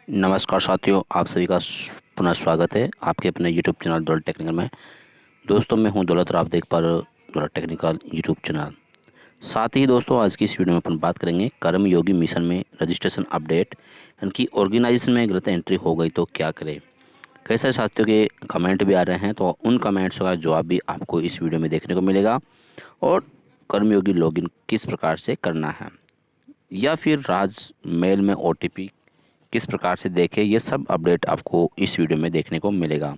नमस्कार साथियों, आप सभी का पुनः स्वागत है आपके अपने यूट्यूब चैनल दौलत टेक्निकल में। दोस्तों, मैं हूं दौलत और आप देख पा रहे हो दौलत टेक्निकल यूट्यूब चैनल। साथ ही दोस्तों, आज की इस वीडियो में अपन बात करेंगे कर्मयोगी मिशन में रजिस्ट्रेशन अपडेट, यानी कि ऑर्गेनाइजेशन में गलत एंट्री हो गई तो क्या करें। कई सारे साथियों के कमेंट भी आ रहे हैं, तो उन कमेंट्स का जवाब भी आपको इस वीडियो में देखने को मिलेगा। और कर्मयोगी लॉगिन किस प्रकार से करना है, या फिर राज मेल में OTP किस प्रकार से देखें, ये सब अपडेट आपको इस वीडियो में देखने को मिलेगा।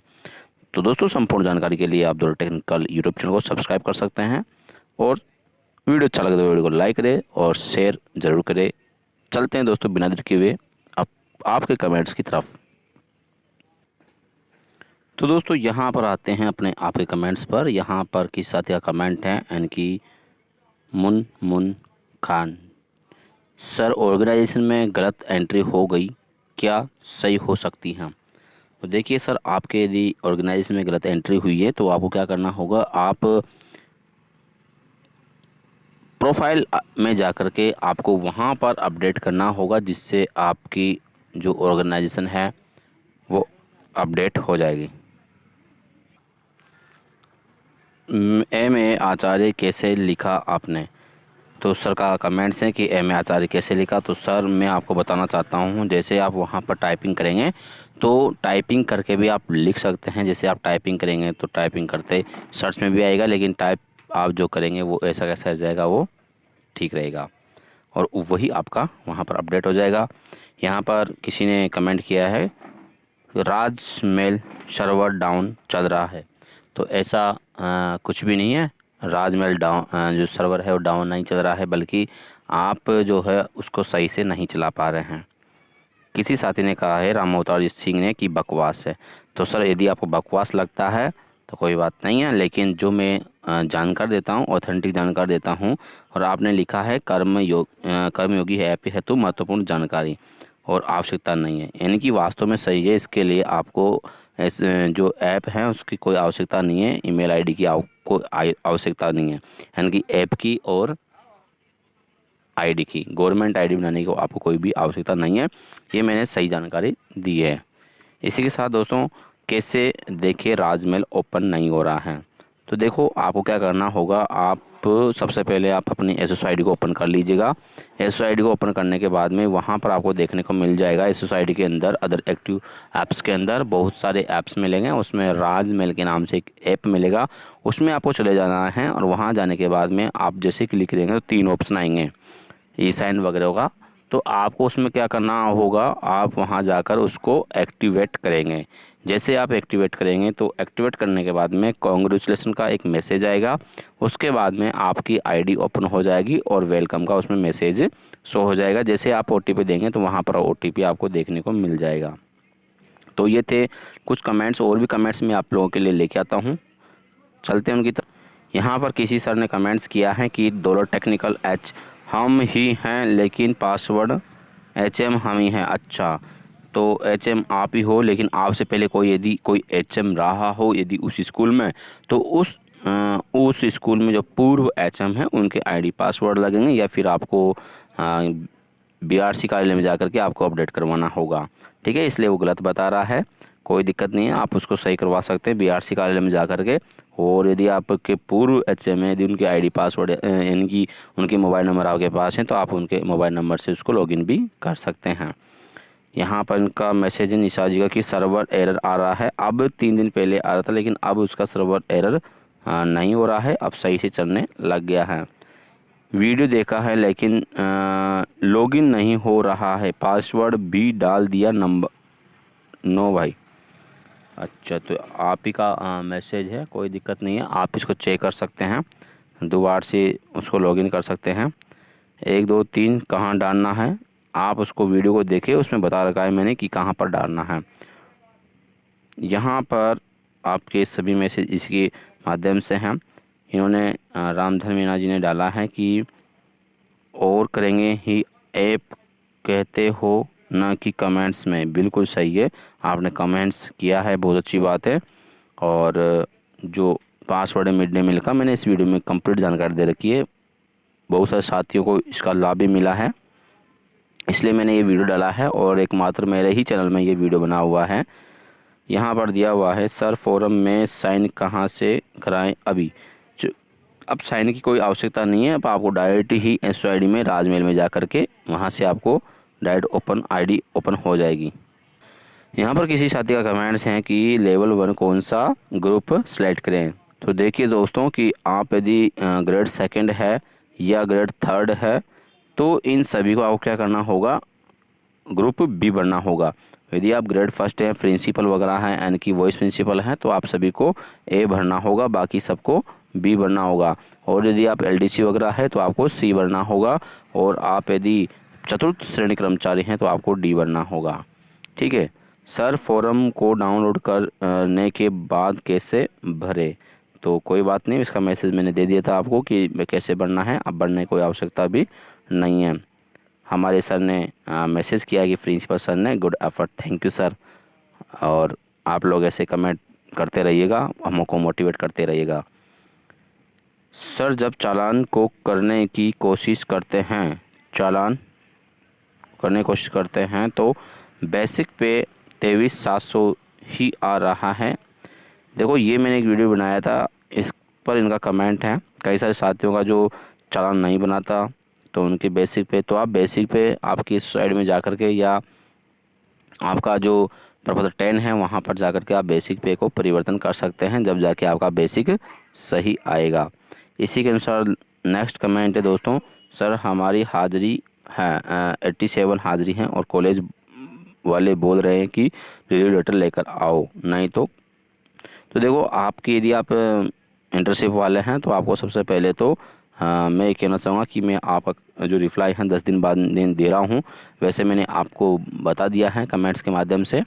तो दोस्तों, संपूर्ण जानकारी के लिए आप दौलत टेक्निकल यूट्यूब चैनल को सब्सक्राइब कर सकते हैं, और वीडियो अच्छा लगे तो वीडियो को लाइक करें और शेयर जरूर करें। चलते हैं दोस्तों बिना देर किए हुए आपके कमेंट्स की तरफ। तो दोस्तों, यहाँ पर आते हैं अपने आपके कमेंट्स पर। यहाँ पर किस साथी का कमेंट है, यानी कि मुन मुन खान। सर, ऑर्गेनाइजेशन में गलत एंट्री हो गई, क्या सही हो सकती है। तो देखिए सर, आपके यदि ऑर्गेनाइजेशन में गलत एंट्री हुई है तो आपको क्या करना होगा, आप प्रोफाइल में जाकर के आपको वहाँ पर अपडेट करना होगा, जिससे आपकी जो ऑर्गेनाइजेशन है वो अपडेट हो जाएगी। MA आचार्य कैसे लिखा आपने। तो सर का कमेंट्स हैं कि MA आचार्य कैसे लिखा। तो सर, मैं आपको बताना चाहता हूँ, जैसे आप वहाँ पर टाइपिंग करेंगे तो टाइपिंग करके भी आप लिख सकते हैं। जैसे आप टाइपिंग करेंगे तो टाइपिंग करते सर्च में भी आएगा, लेकिन टाइप आप जो करेंगे वो ऐसा कैसा जाएगा, वो ठीक रहेगा और वही आपका वहाँ पर अपडेट हो जाएगा। यहाँ पर किसी ने कमेंट किया है, राज मेल सर्वर डाउन चल रहा है। तो ऐसा कुछ भी नहीं है। राज मेल डाउन जो सर्वर है वो डाउन नहीं चल रहा है, बल्कि आप जो है उसको सही से नहीं चला पा रहे हैं। किसी साथी ने कहा है, राम अवतार सिंह ने, कि बकवास है। तो सर, यदि आपको बकवास लगता है तो कोई बात नहीं है, लेकिन जो मैं जानकारी देता हूँ, ऑथेंटिक जानकारी देता हूँ। और आपने लिखा है कर्मयोगी ऐप हेतु महत्वपूर्ण जानकारी और आवश्यकता नहीं है, यानी कि वास्तव में सही है। इसके लिए आपको जो ऐप है उसकी कोई आवश्यकता नहीं है, ईमेल आईडी की आपको आवश्यकता नहीं है, यानी कि ऐप की और आईडी की, गवर्नमेंट आईडी बनाने की आपको कोई भी आवश्यकता नहीं है। ये मैंने सही जानकारी दी है। इसी के साथ दोस्तों, कैसे देखिए राजमेल ओपन नहीं हो रहा है। तो देखो, आपको क्या करना होगा, आप सबसे पहले आप अपनी SSID को ओपन कर लीजिएगा। SSID को ओपन करने के बाद में वहाँ पर आपको देखने को मिल जाएगा, SSID के अंदर अदर एक्टिव ऐप्स के अंदर बहुत सारे ऐप्स मिलेंगे। उसमें राजमेल के नाम से एक ऐप मिलेगा, उसमें आपको चले जाना है। और वहाँ जाने के बाद में आप जैसे क्लिक करेंगे तो 3 ऑप्शन आएंगे, ई साइन वगैरह होगा। तो आपको उसमें क्या करना होगा, आप वहां जाकर उसको एक्टिवेट करेंगे। जैसे आप एक्टिवेट करेंगे तो एक्टिवेट करने के बाद में कॉन्ग्रेचुलेसन का एक मैसेज आएगा। उसके बाद में आपकी आईडी ओपन हो जाएगी और वेलकम का उसमें मैसेज शो हो जाएगा। जैसे आप OTP देंगे तो वहाँ पर OTP आपको देखने को मिल जाएगा। तो ये थे कुछ कमेंट्स, और भी कमेंट्स मैं आप लोगों के लिए लेके आता हूँ। चलते हैं उनकी तरफ। यहाँ पर किसी सर ने कमेंट्स किया है कि दौलत टेक्निकल हम ही हैं, लेकिन पासवर्ड HM हम ही हैं। अच्छा, तो HM आप ही हो, लेकिन आपसे पहले यदि कोई HM रहा हो यदि उस स्कूल में, तो उस स्कूल में जो पूर्व HM है उनके ID पासवर्ड लगेंगे, या फिर आपको BRC कार्यालय में जाकर के आपको अपडेट करवाना होगा। ठीक है, इसलिए वो गलत बता रहा है। कोई दिक्कत नहीं है, आप उसको सही करवा सकते हैं BRC कार्यालय में जा कर के। और यदि आपके पूर्व HM है, यदि उनके ID पासवर्ड यानी कि उनके मोबाइल नंबर आपके पास हैं, तो आप उनके मोबाइल नंबर से उसको लॉगिन भी कर सकते हैं। यहाँ पर इनका मैसेज है निशा जी का कि सर्वर एरर आ रहा है। अब 3 दिन पहले आ रहा था, लेकिन अब उसका सर्वर एरर नहीं हो रहा है, अब सही से चलने लग गया है। वीडियो देखा है लेकिन लॉगिन नहीं हो रहा है, पासवर्ड भी डाल दिया, नंबर नो भाई। अच्छा, तो आप ही का मैसेज है, कोई दिक्कत नहीं है, आप इसको चेक कर सकते हैं, दोबारा से उसको लॉगिन कर सकते हैं। 1 2 3 कहाँ डालना है, आप उसको वीडियो को देखिए, उसमें बता रखा है मैंने कि कहाँ पर डालना है। यहाँ पर आपके सभी मैसेज इसके माध्यम से हैं। इन्होंने रामधन मीना जी ने डाला है कि और करेंगे ही ऐप कहते हो ना कि कमेंट्स में। बिल्कुल सही है, आपने कमेंट्स किया है, बहुत अच्छी बात है। और जो पासवर्ड है मिड डे मील का, मैंने इस वीडियो में कंप्लीट जानकारी दे रखी है, बहुत सारे साथियों को इसका लाभ भी मिला है। इसलिए मैंने ये वीडियो डाला है और एकमात्र मेरे ही चैनल में ये वीडियो बना हुआ है। यहाँ पर दिया हुआ है सर फॉरम में साइन कहाँ से कराएं अभी। अब साइन की कोई आवश्यकता नहीं है, अब आपको डायरेक्ट ही SOID में राजमेल में जा कर के वहाँ से आपको डायरेक्ट ID ओपन हो जाएगी। यहाँ पर किसी साथी का कमेंट्स हैं कि लेवल 1 कौन सा ग्रुप सेलेक्ट करें। तो देखिए दोस्तों कि आप यदि ग्रेड 2 है या ग्रेड 3 है तो इन सभी को आपको क्या करना होगा, ग्रुप B भरना होगा। यदि आप ग्रेड 1 हैं, प्रिंसिपल वगैरह हैं, यानी कि वॉइस प्रिंसिपल हैं, तो आप सभी को A भरना होगा, बाकी सबको B भरना होगा। और यदि आप LDC वगैरह है तो आपको C भरना होगा। और आप यदि चतुर्थ श्रेणी कर्मचारी हैं तो आपको D भरना होगा। ठीक है सर, फॉर्म को डाउनलोड करने के बाद कैसे भरे। तो कोई बात नहीं, इसका मैसेज मैंने दे दिया था आपको कि कैसे भरना है, अब भरने की कोई आवश्यकता भी नहीं है। हमारे सर ने मैसेज किया कि प्रिंसिपल सर ने good effort, thank you sir. और आप लोग ऐसे कमेंट करते रहिएगा, हमको मोटिवेट करते रहिएगा। सर जब चालान को करने की कोशिश करते हैं, चालान करने की कोशिश करते हैं तो बेसिक पे 23,700 ही आ रहा है। देखो ये मैंने एक वीडियो बनाया था, इस पर इनका कमेंट है, कई सारे साथियों का जो चालान नहीं बनाता तो उनके बेसिक पे, तो आप बेसिक पे आपकी साइड में जा कर के या आपका जो प्रपत्र 10 है वहाँ पर जा कर के आप बेसिक पे को परिवर्तन कर सकते हैं, जब जाके आपका बेसिक सही आएगा। इसी के अनुसार नेक्स्ट कमेंट है दोस्तों, सर हमारी हाज़िरी है 87 हाज़िरी हैं और कॉलेज वाले बोल रहे हैं कि रिव्यू लेटर लेकर आओ, नहीं तो देखो आपकी यदि आप इंटर्नशिप वाले हैं तो आपको सबसे पहले तो मैं ये कहना चाहूँगा कि मैं आपका जो रिप्लाई है 10 दिन बाद दे रहा हूँ। वैसे मैंने आपको बता दिया है कमेंट्स के माध्यम से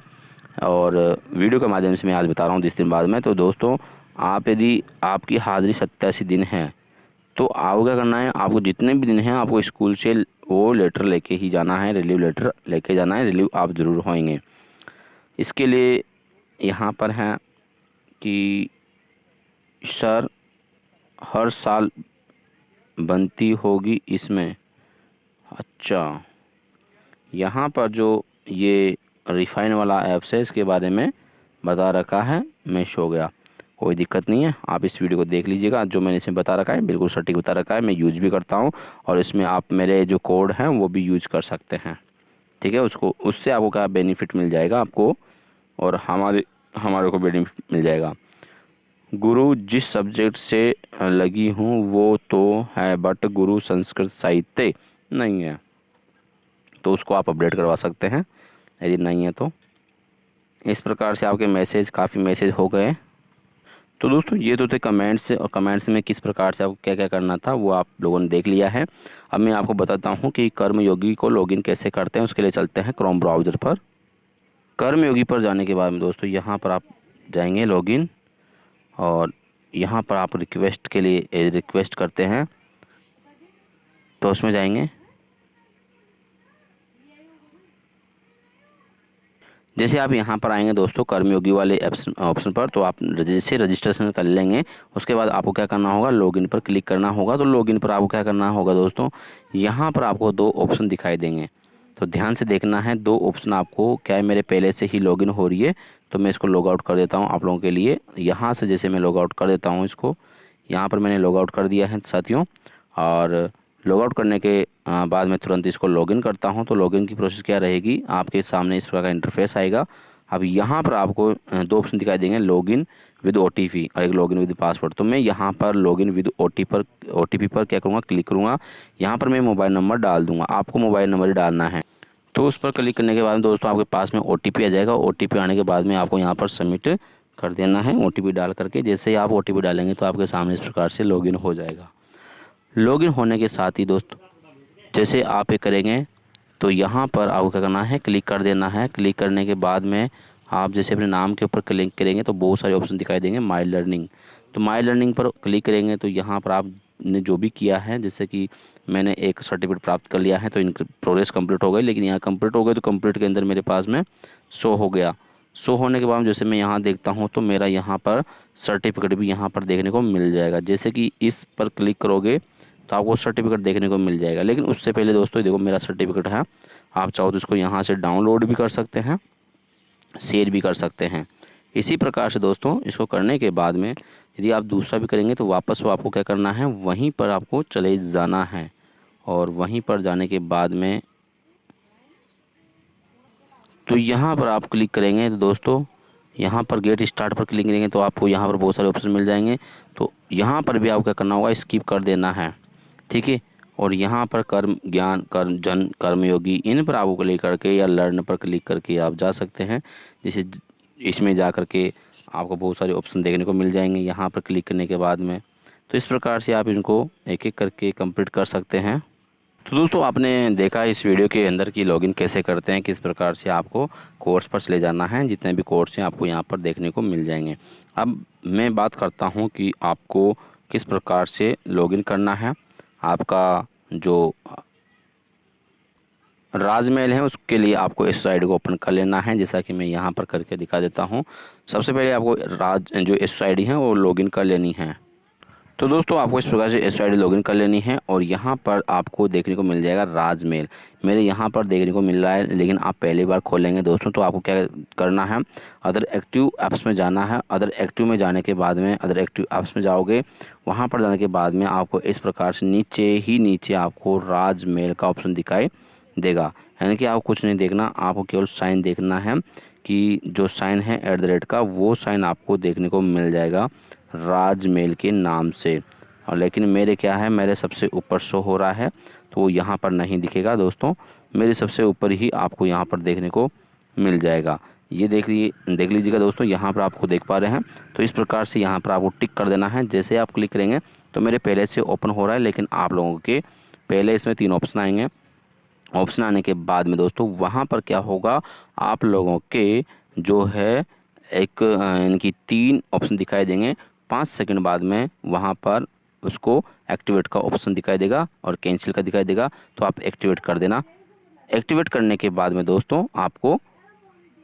और वीडियो के माध्यम से मैं आज बता रहा हूँ 10 दिन बाद में। तो दोस्तों आप यदि आपकी हाज़िरी 87 दिन है तो आपको क्या करना है, आपको जितने भी दिन हैं आपको स्कूल से वो लेटर लेके ही जाना है, रिलीव लेटर लेके जाना है, रिलीव आप ज़रूर होंगे। इसके लिए यहाँ पर है कि सर हर साल बनती होगी इसमें। अच्छा, यहाँ पर जो ये रिफाइन वाला ऐप्स है इसके बारे में बता रखा है, मैच हो गया, कोई दिक्कत नहीं है। आप इस वीडियो को देख लीजिएगा, जो मैंने इसमें बता रखा है बिल्कुल सटीक बता रखा है, मैं यूज भी करता हूँ और इसमें आप मेरे जो कोड हैं वो भी यूज कर सकते हैं। ठीक है, उससे आपको क्या बेनिफिट मिल जाएगा आपको और हमारे को बेनिफिट मिल जाएगा। गुरु जिस सब्जेक्ट से लगी हूँ वो तो है, बट गुरु संस्कृत साहित्य नहीं है, तो उसको आप अपडेट करवा सकते हैं यदि नहीं है तो। इस प्रकार से आपके मैसेज काफ़ी मैसेज हो गए। तो दोस्तों ये तो थे कमेंट्स, और कमेंट्स में किस प्रकार से आपको क्या क्या करना था वो आप लोगों ने देख लिया है। अब मैं आपको बताता हूँ कि कर्मयोगी को लॉगिन कैसे करते हैं। उसके लिए चलते हैं क्रोम ब्राउज़र पर। कर्मयोगी पर जाने के बाद में दोस्तों यहाँ पर आप जाएंगे लॉगिन, और यहाँ पर आप रिक्वेस्ट के लिए रिक्वेस्ट करते हैं तो उसमें जाएंगे। जैसे आप यहाँ पर आएंगे दोस्तों कर्मयोगी वाले ऑप्शन पर, तो आप जैसे रजिस्ट्रेशन कर लेंगे उसके बाद आपको क्या करना होगा, लॉगिन पर क्लिक करना होगा। तो लॉगिन पर आपको क्या करना होगा दोस्तों, यहाँ पर आपको 2 ऑप्शन दिखाई देंगे, तो ध्यान से देखना है। 2 ऑप्शन आपको क्या है, मेरे पहले से ही लॉगिन हो रही है तो मैं इसको लॉग आउट कर देता हूँ आप लोगों के लिए। यहाँ से जैसे मैं लॉग आउट कर देता हूँ इसको, यहाँ पर मैंने लॉग आउट कर दिया है साथियों, और लॉग आउट करने के बाद में तुरंत इसको लॉगिन करता हूं। तो लॉगिन की प्रोसेस क्या रहेगी, आपके सामने इस प्रकार का इंटरफेस आएगा। अब यहाँ पर आपको 2 ऑप्शन दिखाई देंगे, लॉगिन विद OTP और एक लॉगिन विद पासवर्ड। तो मैं यहाँ पर लॉगिन विद OTP पर क्या करूँगा, क्लिक करूँगा। यहाँ पर मैं मोबाइल नंबर डाल दूँगा, आपको मोबाइल नंबर ही डालना है। तो उस पर क्लिक करने के बाद दोस्तों आपके पास में OTP आ जाएगा। OTP आने के बाद में आपको यहाँ पर सबमिट कर देना है OTP डाल करके। जैसे ही आप OTP डालेंगे तो आपके सामने इस प्रकार से लॉगिन हो जाएगा। लॉगिन होने के साथ ही दोस्तों जैसे आप ये करेंगे तो यहाँ पर आपको क्या करना है, क्लिक कर देना है। क्लिक करने के बाद में आप जैसे अपने नाम के ऊपर क्लिक करेंगे तो बहुत सारे ऑप्शन दिखाई देंगे, माई लर्निंग। तो माई लर्निंग पर क्लिक करेंगे तो यहाँ पर आपने जो भी किया है, जैसे कि मैंने एक सर्टिफिकेट प्राप्त कर लिया है तो इनकी प्रोसेस कंप्लीट हो गई। लेकिन यहाँ कंप्लीट हो गई तो कंप्लीट के अंदर मेरे पास में शो हो गया। शो होने के बाद जैसे मैं यहाँ देखता हूँ तो मेरा यहाँ पर सर्टिफिकेट भी यहाँ पर देखने को मिल जाएगा। जैसे कि इस पर क्लिक करोगे तो आपको सर्टिफिकेट देखने को मिल जाएगा। लेकिन उससे पहले दोस्तों देखो मेरा सर्टिफिकेट है आप चाहो तो इसको यहाँ से डाउनलोड भी कर सकते हैं, शेयर भी कर सकते हैं। इसी प्रकार से दोस्तों इसको करने के बाद में यदि आप दूसरा भी करेंगे तो वापस वो आपको क्या करना है, वहीं पर आपको चले जाना है। और वहीं पर जाने के बाद में तो यहाँ पर आप क्लिक करेंगे तो दोस्तों यहाँ पर गेट स्टार्ट पर क्लिक करेंगे तो आपको यहाँ पर बहुत सारे ऑप्शन मिल जाएंगे। तो यहाँ पर भी आपको क्या करना होगा, स्किप कर देना है, ठीक है। और यहाँ पर कर्म ज्ञान कर्म जन कर्मयोगी इन पर आपको क्लिक करके या लर्न पर क्लिक करके आप जा सकते हैं। जैसे इसमें जा करके आपको बहुत सारे ऑप्शन देखने को मिल जाएंगे यहाँ पर क्लिक करने के बाद में। तो इस प्रकार से आप इनको एक एक करके कंप्लीट कर सकते हैं। तो दोस्तों आपने देखा इस वीडियो के अंदर कि लॉगिन कैसे करते हैं, किस प्रकार से आपको कोर्स पर चले जाना है। जितने भी कोर्स हैं आपको यहाँ पर देखने को मिल जाएंगे। अब मैं बात करता हूँ कि आपको किस प्रकार से लॉगिन करना है। आपका जो राजमेल है उसके लिए आपको इस साइड को ओपन कर लेना है, जैसा कि मैं यहाँ पर करके दिखा देता हूँ। सबसे पहले आपको जो एस आई डी है वो लॉगिन कर लेनी है। तो दोस्तों आपको इस प्रकार से एस आई डी लॉगिन कर लेनी है और यहाँ पर आपको देखने को मिल जाएगा राजमेल। मेरे यहाँ पर देखने को मिल रहा है, लेकिन आप पहली बार खोलेंगे दोस्तों तो आपको क्या करना है, अदर एक्टिव ऐप्स में जाना है। अदर एक्टिव में जाने के बाद में अदर एक्टिव ऐप्स में जाओगे, वहाँ पर जाने के बाद में आपको इस प्रकार से नीचे आपको राजमेल का ऑप्शन दिखाई देगा। यानी कि आपको कुछ नहीं देखना, आपको केवल साइन देखना है कि जो साइन है @ का, वो साइन आपको देखने को मिल जाएगा राजमेल के नाम से। और लेकिन मेरे क्या है, मेरे सबसे ऊपर शो हो रहा है तो यहाँ पर नहीं दिखेगा दोस्तों। मेरे सबसे ऊपर ही आपको यहाँ पर देखने को मिल जाएगा। ये देख लीजिएगा दोस्तों, यहाँ पर आपको देख पा रहे हैं। तो इस प्रकार से यहाँ पर आपको टिक कर देना है। जैसे आप क्लिक करेंगे तो मेरे पहले से ओपन हो रहा है, लेकिन आप लोगों के पहले इसमें 3 ऑप्शन आएंगे। ऑप्शन आने के बाद में दोस्तों वहाँ पर क्या होगा, आप लोगों के जो है एक इनकी 3 ऑप्शन दिखाई देंगे। 5 सेकंड बाद में वहाँ पर उसको एक्टिवेट का ऑप्शन दिखाई देगा और कैंसिल का दिखाई देगा। तो आप एक्टिवेट कर देना। एक्टिवेट करने के बाद में दोस्तों आपको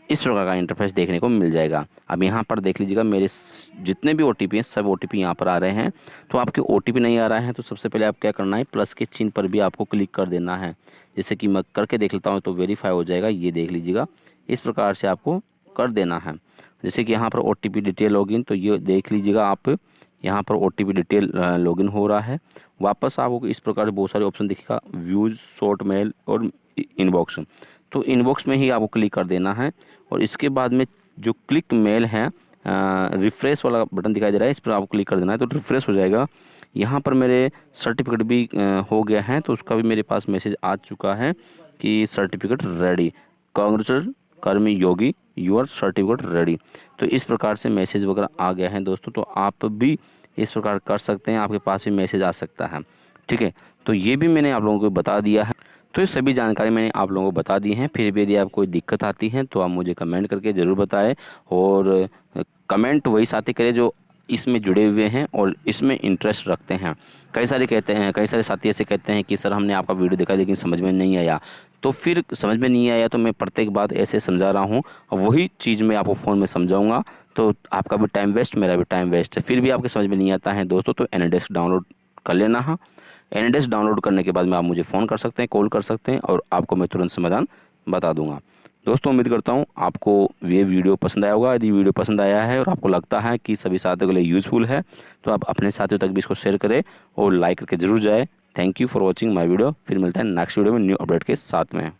इस प्रकार का इंटरफेस देखने को मिल जाएगा। अब यहाँ पर देख लीजिएगा, मेरे जितने भी OTP हैं सब OTP यहाँ पर आ रहे हैं। तो आपके OTP नहीं आ रहा है तो सबसे पहले आप क्या करना है, प्लस के चिन्ह पर भी आपको क्लिक कर देना है। जैसे कि मैं करके देख लेता हूँ तो वेरीफाई हो जाएगा। ये देख लीजिएगा, इस प्रकार से आपको कर देना है। जैसे कि यहाँ पर OTP डिटेल लॉगिन, तो ये देख लीजिएगा आप, यहाँ पर OTP डिटेल लॉगिन हो रहा है। वापस आपको इस प्रकार से बहुत सारे ऑप्शन दिखेगा, व्यूज़, शॉर्ट मेल और इनबॉक्स। तो इनबॉक्स में ही आपको क्लिक कर देना है और इसके बाद में जो क्लिक मेल है, रिफ़्रेश वाला बटन दिखाई दे रहा है, इस पर आपको क्लिक कर देना है तो रिफ़्रेश हो जाएगा। यहाँ पर मेरे सर्टिफिकेट भी हो गया है, तो उसका भी मेरे पास मैसेज आ चुका है कि सर्टिफिकेट रेडी, कांग्रेचुलेशन कर्मी योगी, योर सर्टिफिकेट रेडी। तो इस प्रकार से मैसेज वगैरह आ गया है दोस्तों। तो आप भी इस प्रकार कर सकते हैं, आपके पास भी मैसेज आ सकता है, ठीक है। तो ये भी मैंने आप लोगों को बता दिया है। तो ये सभी जानकारी मैंने आप लोगों को बता दी हैं। फिर भी यदि आप कोई दिक्कत आती है तो आप मुझे कमेंट करके ज़रूर बताएं और कमेंट वही साथी करें जो इसमें जुड़े हुए हैं और इसमें इंटरेस्ट रखते हैं। कई सारे साथी ऐसे कहते हैं कि सर हमने आपका वीडियो देखा लेकिन समझ में नहीं आया। तो फिर समझ में नहीं आया तो मैं प्रत्येक बात ऐसे समझा रहा हूँ और वही चीज़ मैं आपको फ़ोन में समझाऊंगा, तो आपका भी टाइम वेस्ट, मेरा भी टाइम वेस्ट है। फिर भी आपके समझ में नहीं आता है दोस्तों तो एनीडेस्क डाउनलोड कर लेना है। एनीडेस्क डाउनलोड करने के बाद में आप मुझे फ़ोन कर सकते हैं, कॉल कर सकते हैं और आपको मैं तुरंत समाधान बता दूंगा। दोस्तों उम्मीद करता हूँ आपको ये वीडियो पसंद आया होगा। यदि वीडियो पसंद आया है और आपको लगता है कि सभी साथियों के लिए यूज़फुल है तो आप अपने साथियों तक भी इसको शेयर करें और लाइक करके ज़रूर जाए। Thank you for watching my video. फिर मिलता है नेक्स्ट वीडियो में न्यू अपडेट के साथ में।